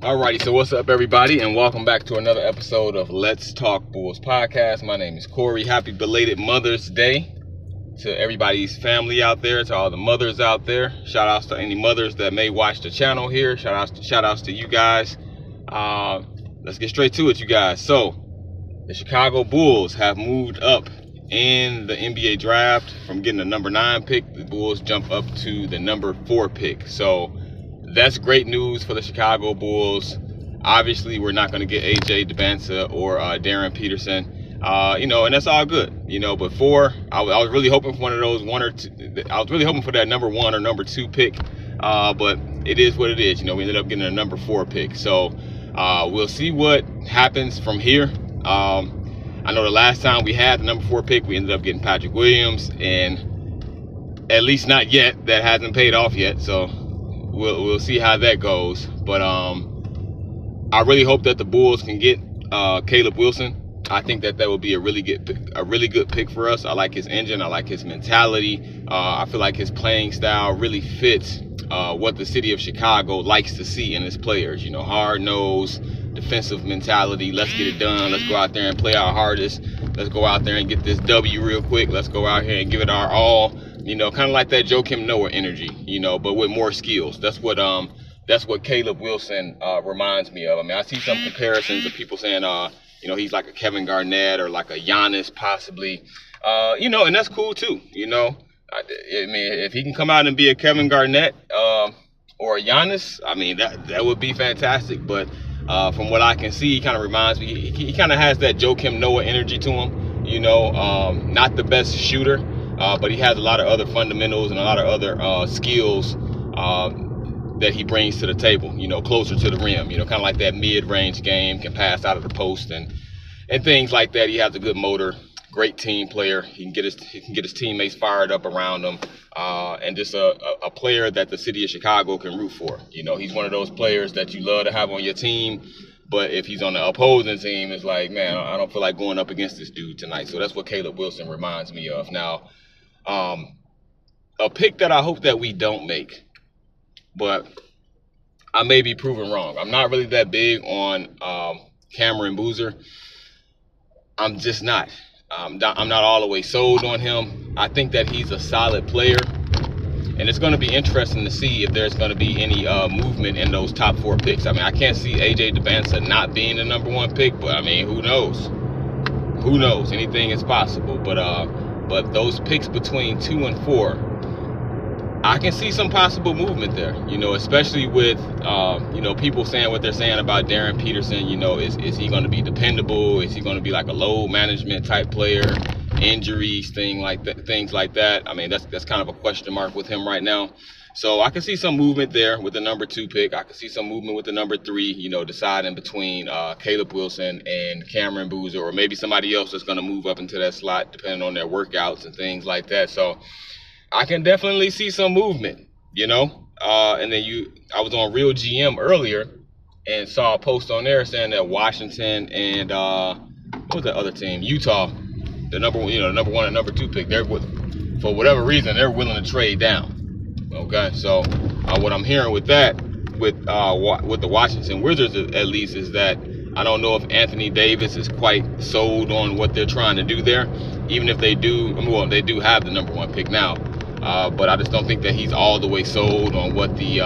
Alrighty, so what's up, everybody, and welcome back to another episode of Let's Talk Bulls podcast. My name is Corey. Happy belated Mother's Day to everybody's family out there, to all the mothers out there. Shout outs to any mothers that may watch the channel here. Shout outs to you guys. Let's get straight to it, you guys. So, the Chicago Bulls have moved up in the NBA draft from getting the number 9 pick. The Bulls jump up to the number 4 pick. So, that's great news for the Chicago Bulls. Obviously, we're not going to get AJ Dybantsa or Darren Peterson, and that's all good, But I was really hoping for one of those I was really hoping for that number 1 or number 2 pick, but it is what it is. We ended up getting a number 4 pick. So we'll see what happens from here. I know the last time we had the number 4 pick, we ended up getting Patrick Williams, and at least not yet. That hasn't paid off yet. So we'll see how that goes. But I really hope that the Bulls can get Caleb Wilson. I think that would be a really good pick for us. I like his engine. I like his mentality. I feel like his playing style really fits what the city of Chicago likes to see in its players. Hard-nosed, defensive mentality. Let's get it done. Let's go out there and play our hardest. Let's go out there and get this W real quick. Let's go out here and give it our all. Kind of like that Joakim Noah energy, but with more skills. That's what Caleb Wilson reminds me of. I mean, I see some comparisons of people saying, he's like a Kevin Garnett or like a Giannis possibly, and that's cool too. I mean, if he can come out and be a Kevin Garnett or a Giannis, I mean, that would be fantastic. But from what I can see, he kind of reminds me, he kind of has that Joakim Noah energy to him, not the best shooter. But he has a lot of other fundamentals and a lot of other skills that he brings to the table, closer to the rim, kind of like that mid-range game, can pass out of the post and things like that. He has a good motor, great team player. He can get his teammates fired up around him, and just a player that the city of Chicago can root for. He's one of those players that you love to have on your team. But if he's on the opposing team, it's like, man, I don't feel like going up against this dude tonight. So that's what Caleb Wilson reminds me of. Now, a pick that I hope that we don't make, but I may be proven wrong. I'm not really that big on Cameron Boozer. I'm just not. I'm not all the way sold on him. I think that he's a solid player, and it's going to be interesting to see if there's going to be any movement in those top 4 picks. I mean, I can't see AJ Dybantsa not being the number 1 pick, but I mean, who knows? Who knows? Anything is possible. But those picks between 2 and 4, I can see some possible movement there, especially with, people saying what they're saying about Darren Peterson. Is he going to be dependable? Is he going to be like a load management type player? Injuries, things like that. I mean, that's kind of a question mark with him right now. So I can see some movement there with the number 2 pick. I can see some movement with the number 3, deciding between Caleb Wilson and Cameron Boozer, or maybe somebody else that's going to move up into that slot depending on their workouts and things like that. So I can definitely see some movement, and then I was on Real GM earlier and saw a post on there saying that Washington and what was the other team? Utah, the number 1 and number 2 pick. For whatever reason, they're willing to trade down. Okay, so what I'm hearing with that, with the Washington Wizards at least, is that I don't know if Anthony Davis is quite sold on what they're trying to do there. Even if they do, they do have the number 1 pick now, but I just don't think that he's all the way sold on what the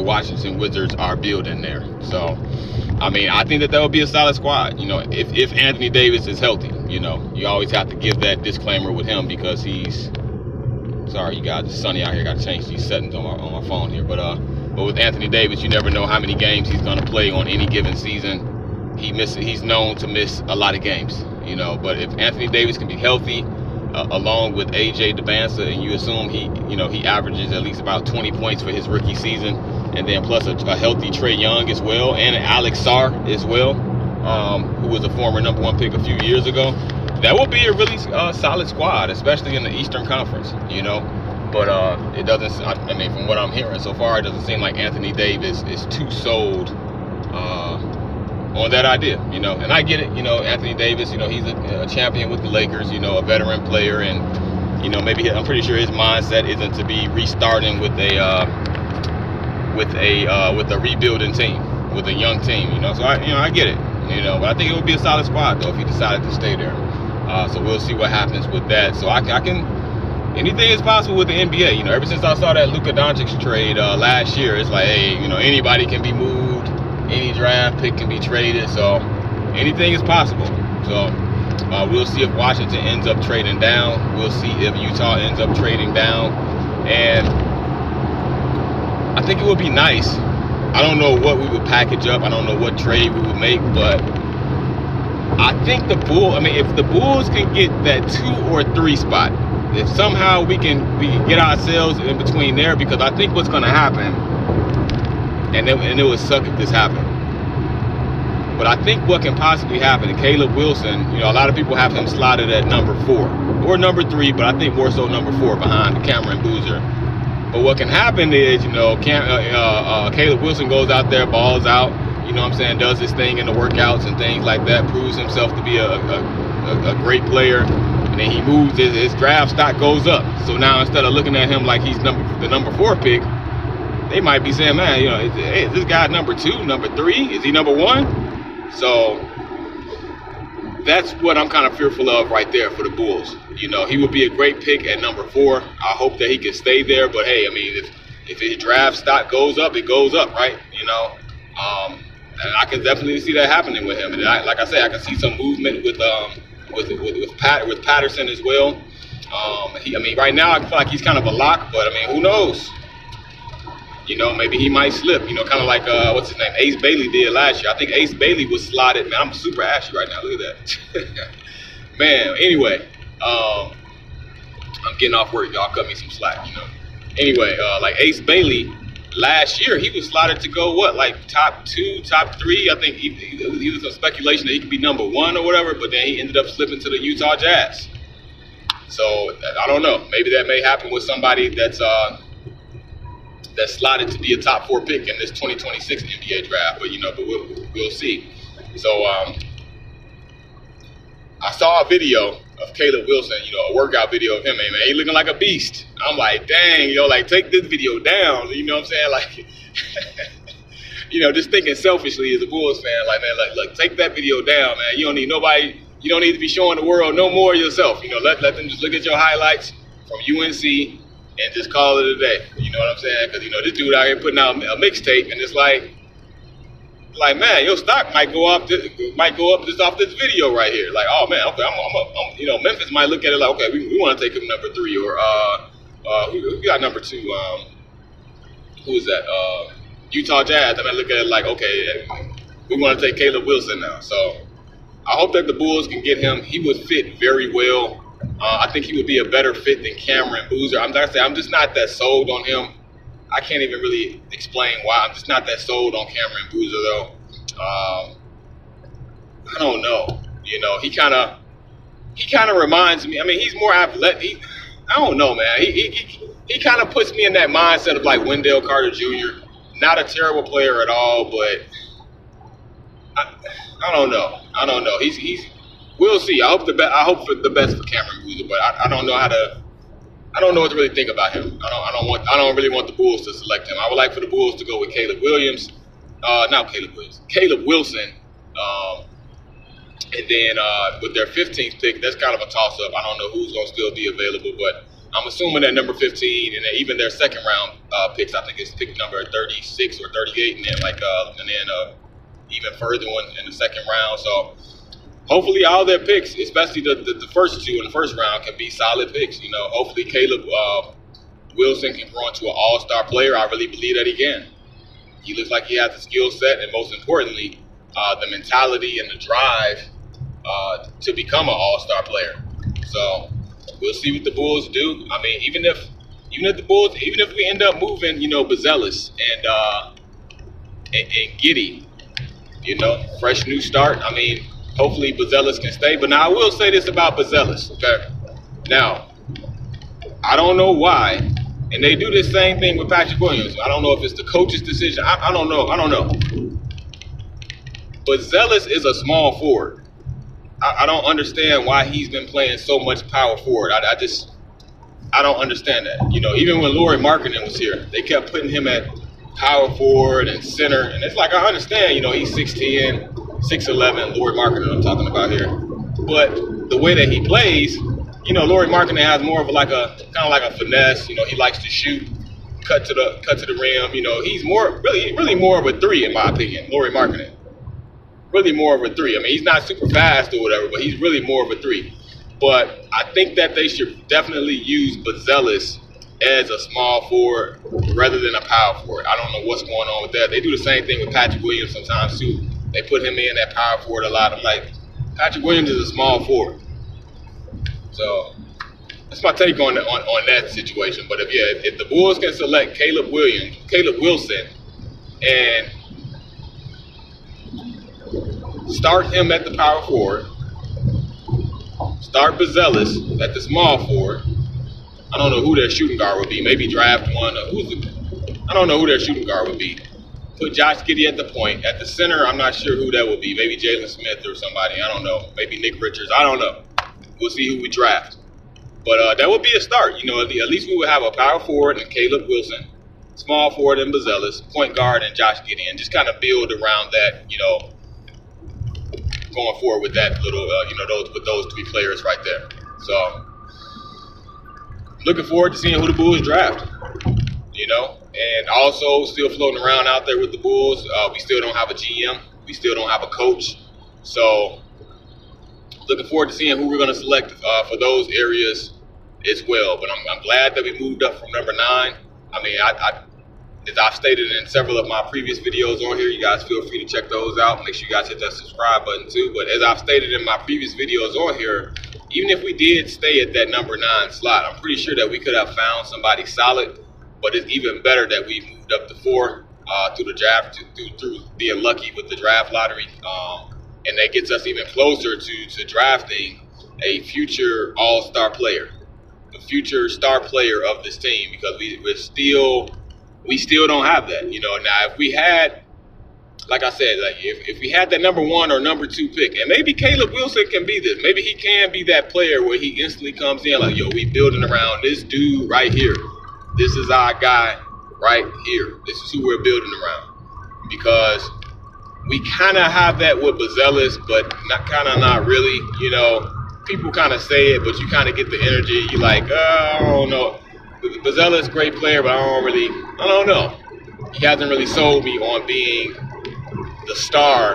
Washington Wizards are building there. So, I mean, I think that would be a solid squad. If Anthony Davis is healthy, you always have to give that disclaimer with him because he's. Sorry, you guys, it's sunny out here. Got to change these settings on my phone here. But with Anthony Davis, you never know how many games he's going to play on any given season. He's known to miss a lot of games, But if Anthony Davis can be healthy, along with AJ Dybantsa, and you assume he averages at least about 20 points for his rookie season, and then plus a healthy Trae Young as well, and Alex Sarr as well, who was a former number 1 pick a few years ago. That will be a really solid squad, especially in the Eastern Conference, But it doesn't. I mean, from what I'm hearing so far, it doesn't seem like Anthony Davis is too sold on that idea, And I get it, Anthony Davis, he's a champion with the Lakers, a veteran player, and maybe I'm pretty sure his mindset isn't to be restarting with a with a rebuilding team, with a young team. So I get it. But I think it would be a solid squad though if he decided to stay there. So we'll see what happens with that. So I can. Anything is possible with the NBA. Ever since I saw that Luka Doncic trade last year, it's like, hey, anybody can be moved, any draft pick can be traded. So anything is possible. So we'll see if Washington ends up trading down. We'll see if Utah ends up trading down. And I think it would be nice. I don't know what we would package up. I don't know what trade we would make, but I think if the Bulls can get that 2 or 3 spot, if somehow we can get ourselves in between there, because I think what's going to happen, and it would suck if this happened, but I think what can possibly happen, and Caleb Wilson, a lot of people have him slotted at number 4 or number 3, but I think more so number 4 behind Cameron Boozer. But what can happen is, Caleb Wilson goes out there, balls out, does his thing in the workouts and things like that, proves himself to be a great player, and then he moves, his draft stock goes up. So now instead of looking at him like he's the number 4 pick, they might be saying, man, is this guy number 2, number 3? Is he number 1? So that's what I'm kind of fearful of right there for the Bulls. He would be a great pick at number 4. I hope that he can stay there. But hey, if his draft stock goes up, it goes up, right? And I can definitely see that happening with him. And like I said, I can see some movement with Patterson as well. Right now I feel like he's kind of a lock, but who knows? Maybe he might slip. Kind of like what's his name, Ace Bailey did last year. I think Ace Bailey was slotted. Man, I'm super ashy right now. Look at that. Man. Anyway, I'm getting off work. Y'all cut me some slack. Anyway, like Ace Bailey last year, he was slotted to go like top 2, top 3. I think he was a speculation that he could be number 1 or whatever, but then he ended up slipping to the Utah Jazz. So I don't know. Maybe that may happen with somebody that's slotted to be a top 4 pick in this 2026 NBA draft, but we'll see. So I saw a video of Caleb Wilson, a workout video of him, man, he looking like a beast. I'm like, dang, like take this video down, what I'm saying? Like, just thinking selfishly as a Bulls fan, like, man, look, take that video down, man. You don't need nobody, you don't need to be showing the world no more yourself. Let them just look at your highlights from UNC and just call it a day. You know what I'm saying? Because, this dude out here putting out a mixtape, and it's like, man, your stock might go up just off this video right here. Like, oh man, okay, Memphis might look at it like, okay, we want to take him number 3, or who got number 2? Who is that? Utah Jazz. I might look at it like, okay, we want to take Caleb Wilson now. So I hope that the Bulls can get him. He would fit very well. I think he would be a better fit than Cameron Boozer. I'm just not that sold on him. I can't even really explain why. I'm just not that sold on Cameron Boozer, though. I don't know. He kind of reminds me. He's more athletic. I don't know, man. He kind of puts me in that mindset of like Wendell Carter Jr. Not a terrible player at all, but I don't know. We'll see. I hope for the best for Cameron Boozer, but I don't know I don't know what to really think about him. I don't really want the Bulls to select him. I would like for the Bulls to go with Caleb Wilson. And then with their 15th pick, that's kind of a toss-up. I don't know who's going to still be available, but I'm assuming that number 15 and then even their second round picks, I think it's pick number 36 or 38, and then even further one in the second round. So hopefully all their picks, especially the first 2 in the first round, can be solid picks. Hopefully Caleb Wilson can grow into an all-star player. I really believe that he can. He looks like he has the skill set, and most importantly, the mentality and the drive to become an all-star player. So we'll see what the Bulls do. Even if we end up moving, Buzelis and Giddey, fresh new start. Hopefully Buzelis can stay. But now I will say this about Buzelis, okay? Now, I don't know why, and they do this same thing with Patrick Williams. I don't know if it's the coach's decision. I don't know. Buzelis is a small forward. I don't understand why he's been playing so much power forward. I don't understand that. Even when Lauri Markkanen was here, they kept putting him at power forward and center. And it's like, I understand, he's 6'10", 6'11", Lauri Markkanen I'm talking about here. But the way that he plays, Lauri Markkanen has more of kind of like a finesse. He likes to shoot, cut to the rim. He's really more of a three, in my opinion, Lauri Markkanen. Really more of a three. I mean, he's not super fast or whatever, but he's really more of a three. But I think that they should definitely use Buzelis as a small forward rather than a power forward. I don't know what's going on with that. They do the same thing with Patrick Williams sometimes too. They put him in at power forward a lot. I'm like, Patrick Williams is a small forward. So that's my take on that situation. But if the Bulls can select Caleb Wilson, and start him at the power forward, start Buzelis at the small forward. I don't know who their shooting guard would be. Maybe draft one. I don't know who their shooting guard would be. Put Josh Giddey at the point. At the center, I'm not sure who that would be. Maybe Jalen Smith or somebody. I don't know. Maybe Nick Richards. I don't know. We'll see who we draft. But that would be a start. At least we would have a power forward and Caleb Wilson, small forward and Buzelis, point guard and Josh Giddey, and just kind of build around that, going forward with that little, with those three players right there. So, looking forward to seeing who the Bulls draft, and also still floating around out there with the Bulls. We still don't have a GM. We still don't have a coach. So, looking forward to seeing who we're going to select for those areas as well. But I'm glad that we moved up from number 9. I mean, as I've stated in several of my previous videos on here, you guys feel free to check those out. Make sure you guys hit that subscribe button too. But as I've stated in my previous videos on here, even if we did stay at that number 9 slot, I'm pretty sure that we could have found somebody solid. But it's even better that we moved up to 4 through the draft, through being lucky with the draft lottery. And that gets us even closer to drafting a future all-star player, a future star player of this team, because we still don't have that. Now if we had, like I said, if we had that number 1 or number 2 pick, and maybe Caleb Wilson can be this. Maybe he can be that player where he instantly comes in like, we building around this dude right here. This is our guy right here. This is who we're building around. Because we kind of have that with Buzelis, but not really. People kind of say it, but you kind of get the energy. You're like, I don't know. Buzelis, great player, but I don't know. He hasn't really sold me on being the star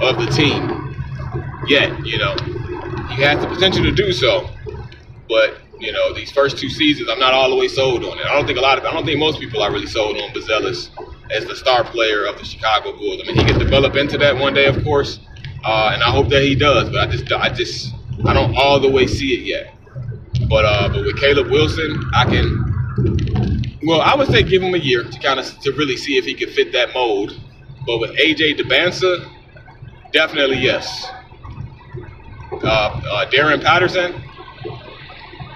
of the team yet. He has the potential to do so, but these first 2 seasons, I'm not all the way sold on it. I don't think most people are really sold on Buzelis as the star player of the Chicago Bulls. I mean, he can develop into that one day, of course, and I hope that he does. But I don't all the way see it yet. But with Caleb Wilson, I would say give him a year to really see if he can fit that mold. But with AJ Dembinsa, definitely yes. Darren Patterson,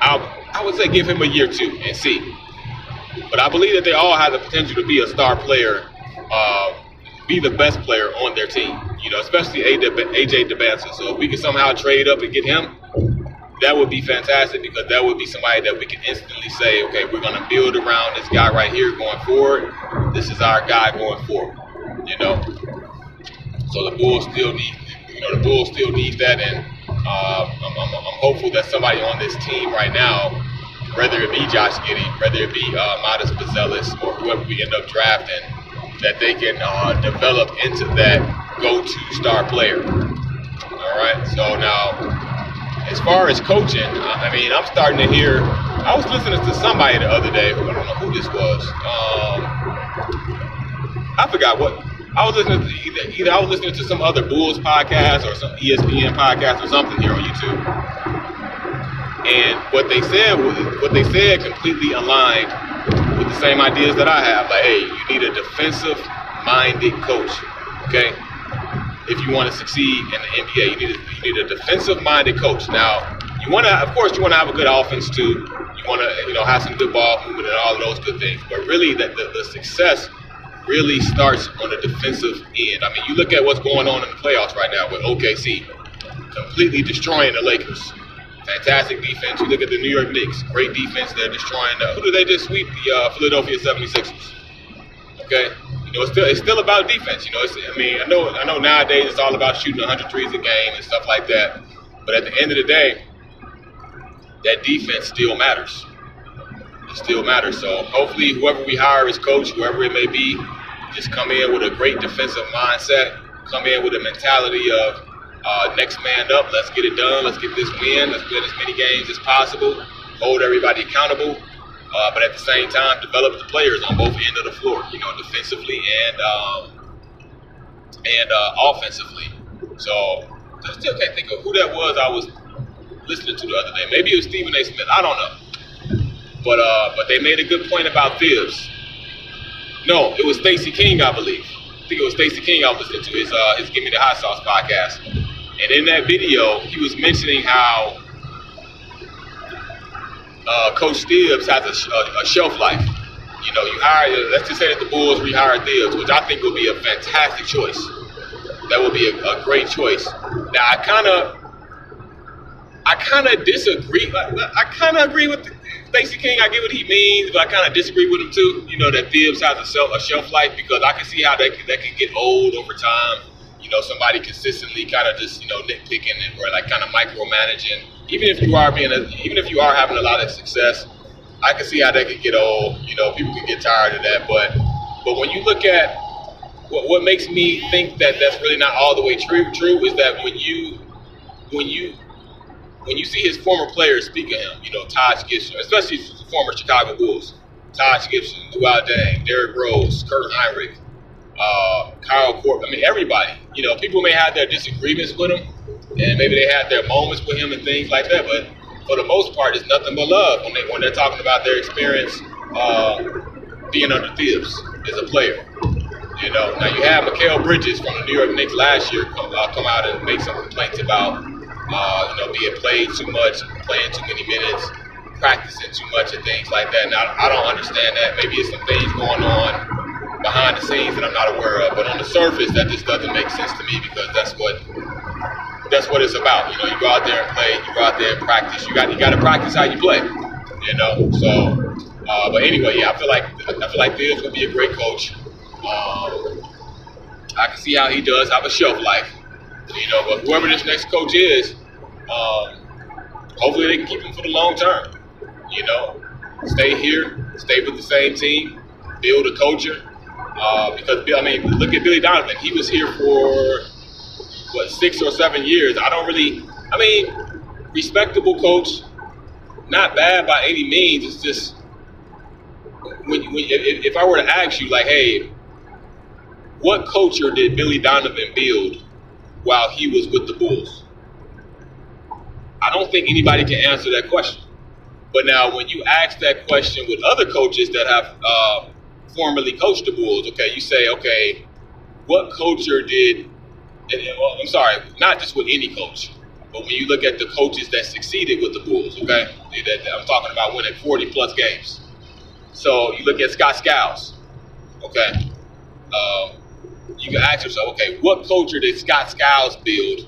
I would say give him a year too and see. But I believe that they all have the potential to be a star player, be the best player on their team, especially AJ Dembinsa. So if we can somehow trade up and get him, that would be fantastic, because that would be somebody that we can instantly say, okay, we're going to build around this guy right here going forward. This is our guy going forward, So the Bulls still need that, and I'm hopeful that somebody on this team right now, whether it be Josh Giddey, whether it be Matas Buzelis, or whoever we end up drafting, that they can develop into that go-to star player. All right, so now, as far as coaching, I'm starting to hear, I was listening to somebody the other day, I don't know who this was, I forgot what, I was listening to either I was listening to some other Bulls podcast or some ESPN podcast or something here on YouTube. And what they said completely aligned with the same ideas that I have. Like, hey, you need a defensive-minded coach, okay? If you want to succeed in the NBA, you need a defensive-minded coach. Now, of course, you want to have a good offense too. You want to, have some good ball movement and all of those good things. But really, the success really starts on the defensive end. I mean, you look at what's going on in the playoffs right now with OKC completely destroying the Lakers. Fantastic defense. You look at the New York Knicks, great defense. They're destroying. Who did they just sweep? The Philadelphia 76ers. Okay, it's still about defense. I know nowadays it's all about shooting 100 threes a game and stuff like that. But at the end of the day, that defense still matters. It still matters. So hopefully, whoever we hire as coach, whoever it may be, just come in with a great defensive mindset. Come in with a mentality of next man up. Let's get it done. Let's get this win. Let's win as many games as possible. Hold everybody accountable. But at the same time, develop the players on both ends of the floor, defensively and offensively. So I still can't think of who that was I was listening to the other day. Maybe it was Stephen A. Smith. I don't know. But they made a good point about Thibs. No, it was Stacey King, I believe. I think it was Stacey King I was listening to his Give Me the Hot Sauce podcast. And in that video, he was mentioning how Coach Thibs has a shelf life. You hire, let's just say that the Bulls rehire Thibs, which I think would be a fantastic choice. That would be a great choice. Now, I kind of disagree. I kind of agree with Stacey King. I get what he means, but I kind of disagree with him too. That Thibs has a shelf life, because I can see how that can get old over time. Somebody consistently kind of just nitpicking and or like kind of micromanaging. Even if you are having a lot of success, I can see how that could get old. People can get tired of that. But when you look at what makes me think that that's really not all the way true is that when you see his former players speak of him, Taj Gibson, especially former Chicago Bulls, Taj Gibson, Luol Deng, Derrick Rose, Kurt Heinrich, Kyle Korver. Everybody. People may have their disagreements with him, and maybe they had their moments with him and things like that. But for the most part, it's nothing but love when they're talking about their experience being under Thibs as a player. Now you have Mikal Bridges from the New York Knicks last year come out and make some complaints about being played too much, playing too many minutes, practicing too much, and things like that. Now I don't understand that. Maybe it's some things going on behind the scenes that I'm not aware of, but on the surface, that just doesn't make sense to me, because that's what it's about. You go out there and play, you go out there and practice. You got to practice how you play. So, but anyway, yeah, I feel like Thibs would be a great coach. I can see how he does have a shelf life. But whoever this next coach is, hopefully they can keep him for the long term. Stay here, stay with the same team, build a culture. Because look at Billy Donovan. He was here for 6 or 7 years. Respectable coach, not bad by any means. It's just if I were to ask you, like, hey, what culture did Billy Donovan build while he was with the Bulls? I don't think anybody can answer that question. But now, when you ask that question with other coaches that have formerly coached the Bulls, okay, you say, okay, what culture did, I'm sorry, not just with any coach, but when you look at the coaches that succeeded with the Bulls, okay, I'm talking about winning 40 plus games. So you look at Scott Skiles, okay, you can ask yourself, okay, what culture did Scott Skiles build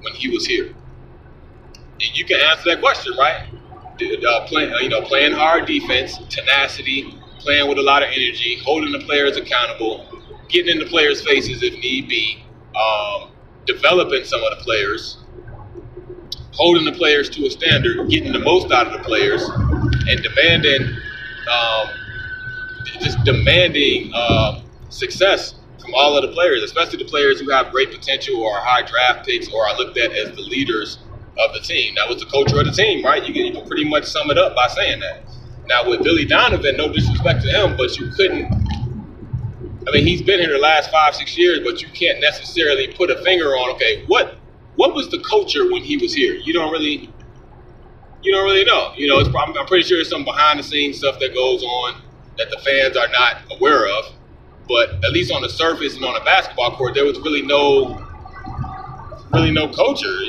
when he was here? And you can answer that question, right? Playing hard defense, tenacity, playing with a lot of energy, holding the players accountable, getting in the players' faces if need be, developing some of the players, holding the players to a standard, getting the most out of the players, and demanding success from all of the players, especially the players who have great potential or are high draft picks or are looked at as the leaders of the team. That was the culture of the team, right? You can pretty much sum it up by saying that. Now, with Billy Donovan, no disrespect to him, but you couldn't, he's been here the last 5-6 years, but you can't necessarily put a finger on, okay, what was the culture when he was here? You don't really know. I'm pretty sure there's some behind the scenes stuff that goes on that the fans are not aware of, but at least on the surface and on a basketball court, there was really no culture,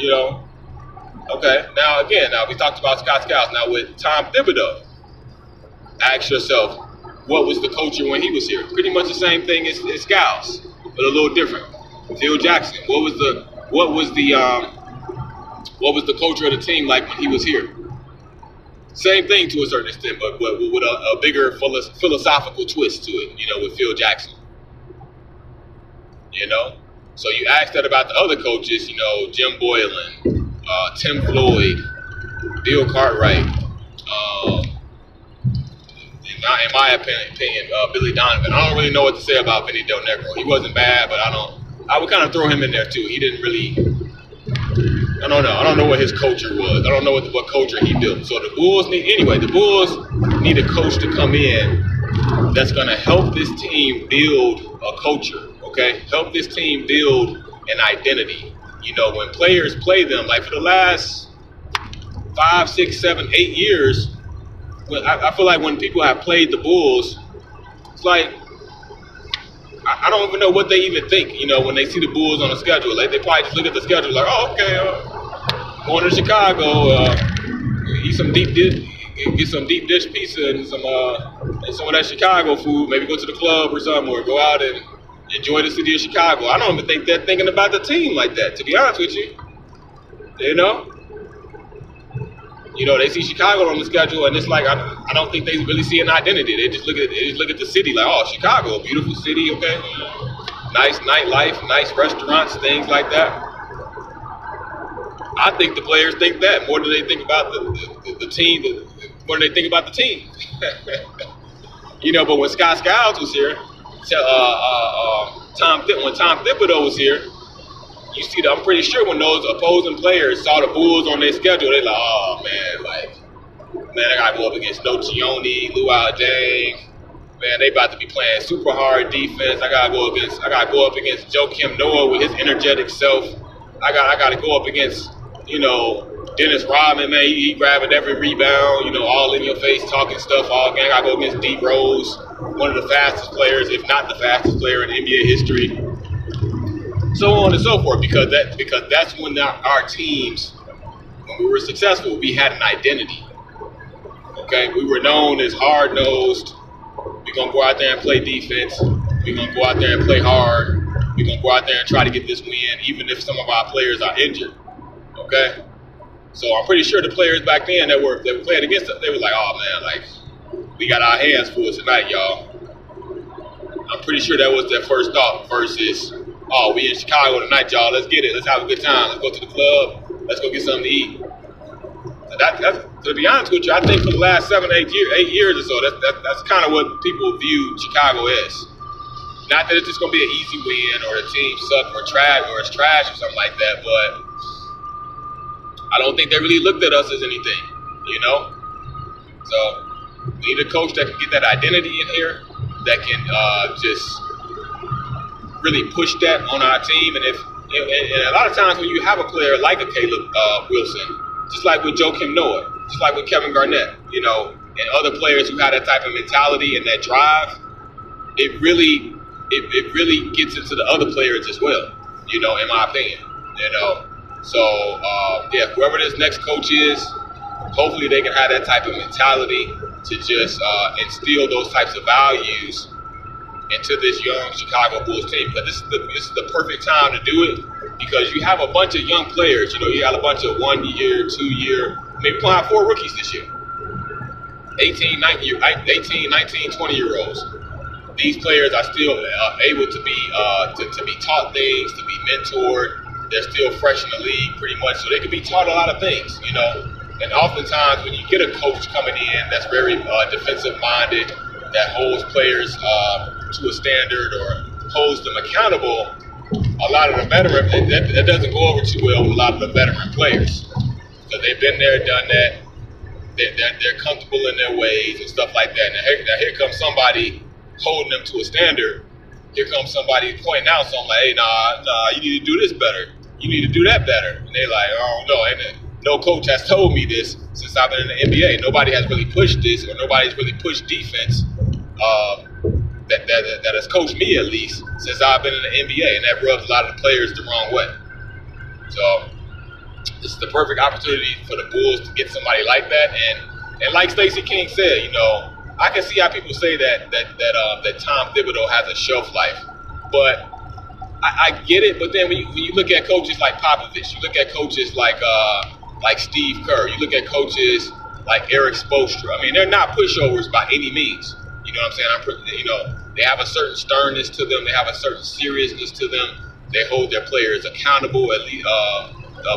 Okay, now we talked about Scott Skiles. Now with Tom Thibodeau, ask yourself, what was the culture when he was here? Pretty much the same thing as Skiles, but a little different. Phil Jackson, what was the what was the culture of the team like when he was here? Same thing to a certain extent, but with a bigger philosophical twist to it, with Phil Jackson. So you asked that about the other coaches, Jim Boylan, Tim Floyd, Bill Cartwright, in my opinion, Billy Donovan. I don't really know what to say about Vinny Del Negro. He wasn't bad, but I would kind of throw him in there too. He didn't really, I don't know. I don't know what his culture was. I don't know what culture he built. So the Bulls need a coach to come in that's going to help this team build a culture, okay? Help this team build an identity. When players play them, like for the last 5, 6, 7, 8 years, I feel like when people have played the Bulls, it's like, I don't even know what they even think, when they see the Bulls on the schedule. Like, they probably just look at the schedule like, oh, okay, going to Chicago, eat some deep dish, get some deep dish pizza and some of that Chicago food, maybe go to the club or something, or go out and enjoy the city of Chicago. I don't even think they're thinking about the team like that, to be honest with you. They see Chicago on the schedule, and it's like I don't think they really see an identity. They just look at the city like, oh, Chicago, a beautiful city, okay, nice nightlife, nice restaurants, things like that. I think the players think that more than they think about the team. More than they think about the team. But when Scott Skiles was here, when Tom Thibodeau was here, you see I'm pretty sure when those opposing players saw the Bulls on their schedule, they're like, oh man, I gotta go up against Nocioni, Luau James. Man, they about to be playing super hard defense. I gotta go up against Joakim Noah with his energetic self. I gotta go up against, Dennis Rodman, man, he grabbing every rebound, all in your face, talking stuff all game. I gotta go against D Rose, one of the fastest players, if not the fastest player in NBA history. So on and so forth, because that's when our teams, when we were successful, we had an identity. Okay, we were known as hard-nosed. We're gonna go out there and play defense. We're gonna go out there and play hard. We're gonna go out there and try to get this win, even if some of our players are injured. Okay, so I'm pretty sure the players back then that were playing against us, they were like, oh man, like we got our hands full tonight, y'all. I'm pretty sure that was their first thought versus, oh, we in Chicago tonight, y'all. Let's get it. Let's have a good time. Let's go to the club. Let's go get something to eat. That's, to be honest with you, I think for the last 7, 8 years or so, that's kind of what people view Chicago as. Not that it's just going to be an easy win or the team suck or trash or it's trash or something like that, but I don't think they really looked at us as anything, So we need a coach that can get that identity in here, that can just really push that on our team. And a lot of times when you have a player like a Caleb Wilson, just like with Joakim Noah, just like with Kevin Garnett, and other players who have that type of mentality and that drive, it really gets into the other players as well, in my opinion, So, whoever this next coach is, hopefully they can have that type of mentality to just instill those types of values into this young Chicago Bulls team, because this is the perfect time to do it, because you have a bunch of young players. You got a bunch of 1 year, 2 year, maybe we're going to have 4 rookies this year. 18, 19, 20-year-olds. These players are still able to be taught things, to be mentored. They're still fresh in the league pretty much, so they can be taught a lot of things, And oftentimes when you get a coach coming in that's very defensive-minded, that holds players to a standard or holds them accountable, a lot of the veteran, that doesn't go over too well with a lot of the veteran players, because they've been there, done that. They're comfortable in their ways and stuff like that. Now here comes somebody holding them to a standard. Here comes somebody pointing out something like, hey, nah, you need to do this better. You need to do that better. And they're like, oh, no, and no coach has told me this since I've been in the NBA. Nobody has really pushed this, or nobody's really pushed defense that has coached me, at least, since I've been in the NBA, and that rubs a lot of the players the wrong way. So this is the perfect opportunity for the Bulls to get somebody like that. And like Stacey King said, I can see how people say that Tom Thibodeau has a shelf life, but I get it, but then when you look at coaches like Popovich, you look at coaches like Steve Kerr, you look at coaches like Eric Spoelstra. I mean, they're not pushovers by any means. You know what I'm saying? They have a certain sternness to them. They have a certain seriousness to them. They hold their players accountable at least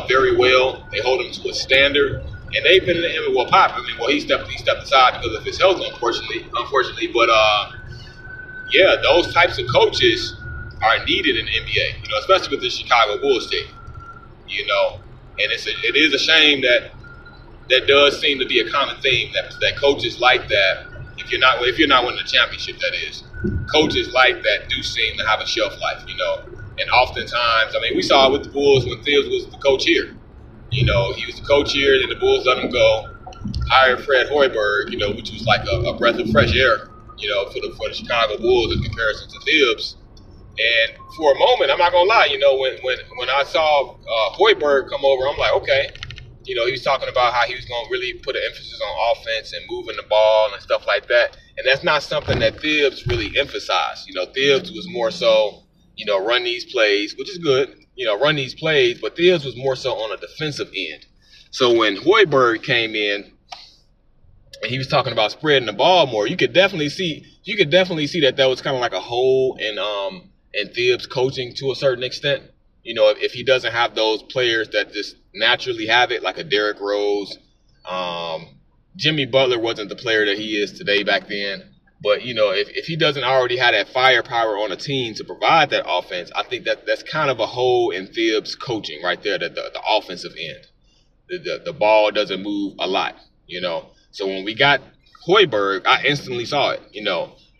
very well. They hold them to a standard. And they've been in the well, Pop. I mean, well, he stepped aside because of his health, unfortunately. But yeah, those types of coaches are needed in the NBA. Especially with the Chicago Bulls team. And it is a shame that does seem to be a common theme that coaches like that. If you're not winning a championship, that is, coaches like that do seem to have a shelf life. And oftentimes, I mean, we saw it with the Bulls when Thibs was the coach here. He was the coach here, and the Bulls let him go. Hired Fred Hoiberg, which was like a breath of fresh air, for the Chicago Bulls in comparison to Thibs. And for a moment, I'm not gonna lie, when I saw Hoiberg come over, I'm like, okay. He was talking about how he was gonna really put an emphasis on offense and moving the ball and stuff like that. And that's not something that Thibs really emphasized. Thibs was more so, run these plays, which is good. Run these plays, but Thibs was more so on a defensive end. So when Hoiberg came in and he was talking about spreading the ball more, you could definitely see that was kind of like a hole in Thibs coaching to a certain extent. If he doesn't have those players that just naturally have it, like a Derrick Rose, Jimmy Butler wasn't the player that he is today back then. But, if he doesn't already have that firepower on a team to provide that offense, I think that's kind of a hole in Thibs' coaching right there, the offensive end. The ball doesn't move a lot, So when we got Hoiberg, I instantly saw it.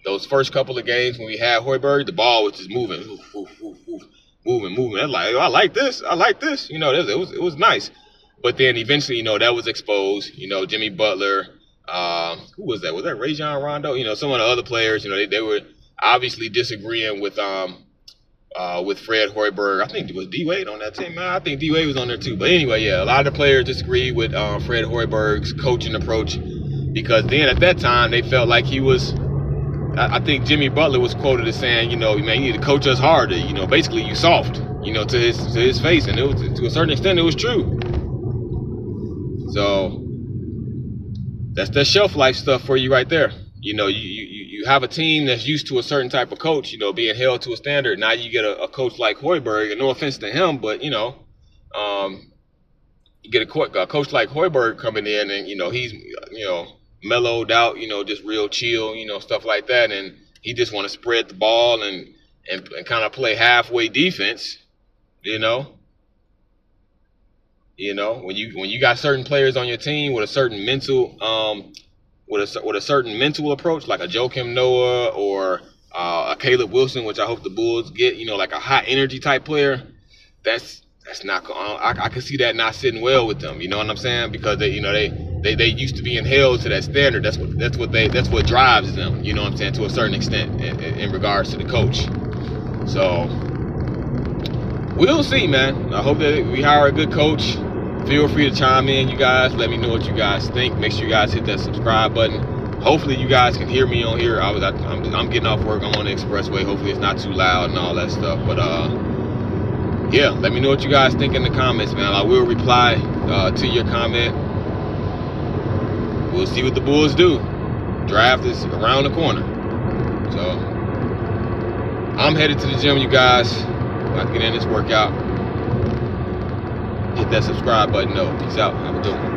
Those first couple of games when we had Hoiberg, the ball was just moving. Moving. I was like, I like this. It was nice. But then eventually, that was exposed. Jimmy Butler. Who was that? Was that Rajon Rondo? Some of the other players. They were obviously disagreeing with Fred Hoiberg. I think it was D Wade on that team. I think D Wade was on there too. But anyway, yeah, a lot of the players disagreed with Fred Hoiberg's coaching approach because then at that time they felt like he was. I think Jimmy Butler was quoted as saying, man, you need to coach us harder. Basically you soft, to his face, and it was to a certain extent it was true. So that's the shelf life stuff for you right there. You have a team that's used to a certain type of coach, being held to a standard. Now you get a coach like Hoiberg, and no offense to him, but you get a coach like Hoiberg coming in, and he's mellowed out, just real chill, stuff like that, and he just want to spread the ball and kind of play halfway defense, when you got certain players on your team with a certain mental with a certain mental approach, like a Joakim Noah or a Caleb Wilson, which I hope the Bulls get, like a high energy type player, that's not. I can see that not sitting well with them. You know what I'm saying? Because they used to being held to that standard. That's what drives them. You know what I'm saying? To a certain extent, in regards to the coach. So we'll see, man. I hope that we hire a good coach. Feel free to chime in, you guys. Let me know what you guys think. Make sure you guys hit that subscribe button. Hopefully you guys can hear me on here. I'm getting off work. I'm on the expressway. Hopefully it's not too loud and all that stuff. But yeah, let me know what you guys think in the comments, man. I will reply to your comment. We'll see what the Bulls do. Draft is around the corner. So I'm headed to the gym, you guys. About to get in this workout. Hit that subscribe button. Peace out. Have a good one.